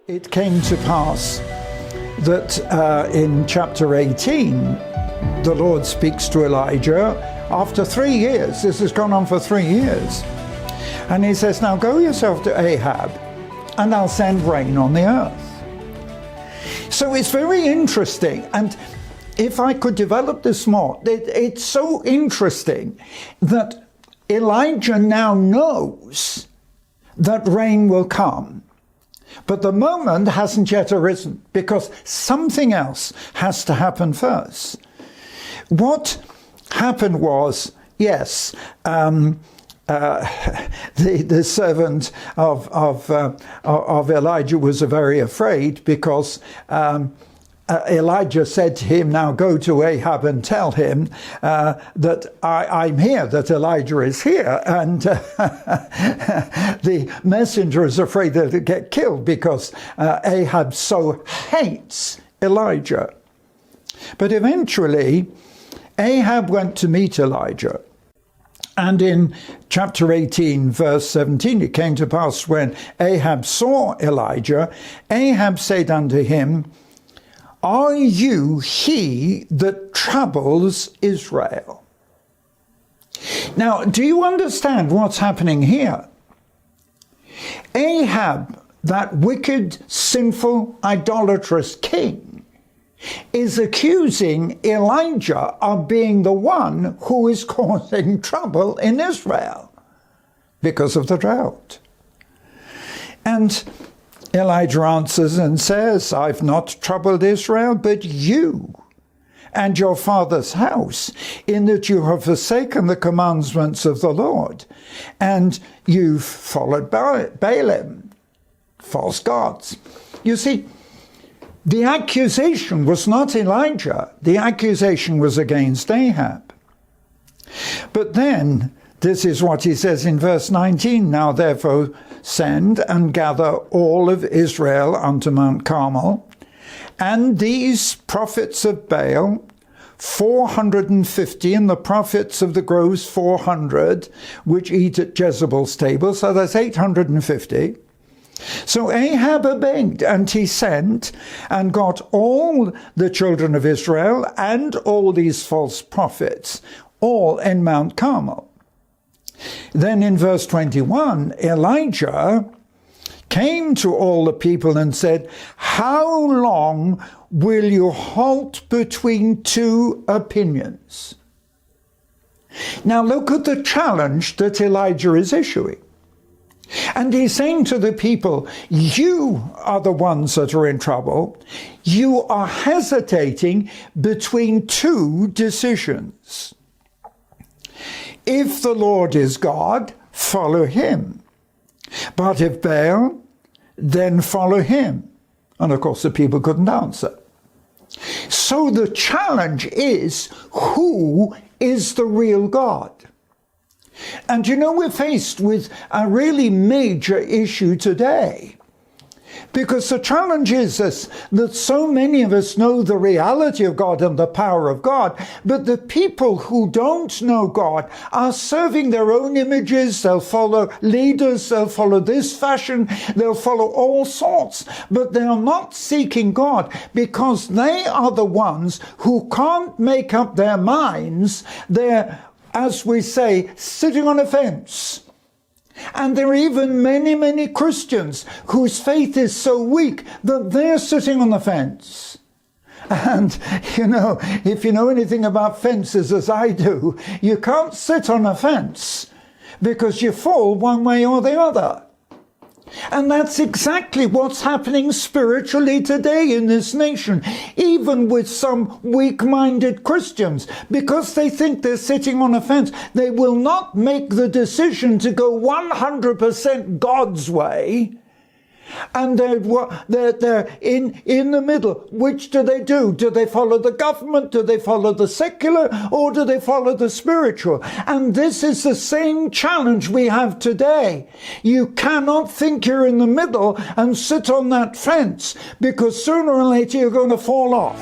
It came to pass that in chapter 18, the Lord speaks to Elijah after 3 years. This has gone on for 3 years. And he says, now go yourself to Ahab, and I'll send rain on the earth. So it's very interesting. And if I could develop this more, it's so interesting that Elijah now knows that rain will come. But the moment hasn't yet arisen, because something else has to happen first. What happened was, yes, the servant of Elijah was very afraid, because Elijah said to him, now go to Ahab and tell him that I'm here, that Elijah is here. And the messenger is afraid that he'll get killed, because Ahab so hates Elijah. But eventually, Ahab went to meet Elijah. And in chapter 18, verse 17, it came to pass when Ahab saw Elijah, Ahab said unto him, are you he that troubles Israel? Now, do you understand what's happening here? Ahab, that wicked, sinful, idolatrous king, is accusing Elijah of being the one who is causing trouble in Israel because of the drought. And Elijah answers and says, I've not troubled Israel, but you and your father's house, in that you have forsaken the commandments of the Lord, and you've followed Baalim, false gods. You see, the accusation was not Elijah. The accusation was against Ahab. But then, this is what he says in verse 19, now therefore send and gather all of Israel unto Mount Carmel, and these prophets of Baal, 450, and the prophets of the groves 400, which eat at Jezebel's table, so that's 850. So Ahab obeyed, and he sent and got all the children of Israel and all these false prophets, all in Mount Carmel. Then in verse 21, Elijah came to all the people and said, how long will you halt between two opinions? Now look at the challenge that Elijah is issuing. And he's saying to the people, you are the ones that are in trouble. You are hesitating between two decisions. If the Lord is God, follow him. But if Baal, then follow him. And of course the people couldn't answer. So the challenge is, who is the real God? And you know, we're faced with a really major issue today. Because the challenge is this, that so many of us know the reality of God and the power of God, but the people who don't know God are serving their own images. They'll follow leaders, they'll follow this fashion, they'll follow all sorts, but they're not seeking God, because they are the ones who can't make up their minds. They're, as we say, sitting on a fence. And there are even many, many Christians whose faith is so weak that they're sitting on the fence. And, you know, if you know anything about fences as I do, you can't sit on a fence because you fall one way or the other. And that's exactly what's happening spiritually today in this nation, even with some weak-minded Christians. Because they think they're sitting on a fence, they will not make the decision to go 100% God's way. And they're in the middle. Which do they do? Do they follow the government? Do they follow the secular? Or do they follow the spiritual? And this is the same challenge we have today. You cannot think you're in the middle and sit on that fence, because sooner or later you're going to fall off.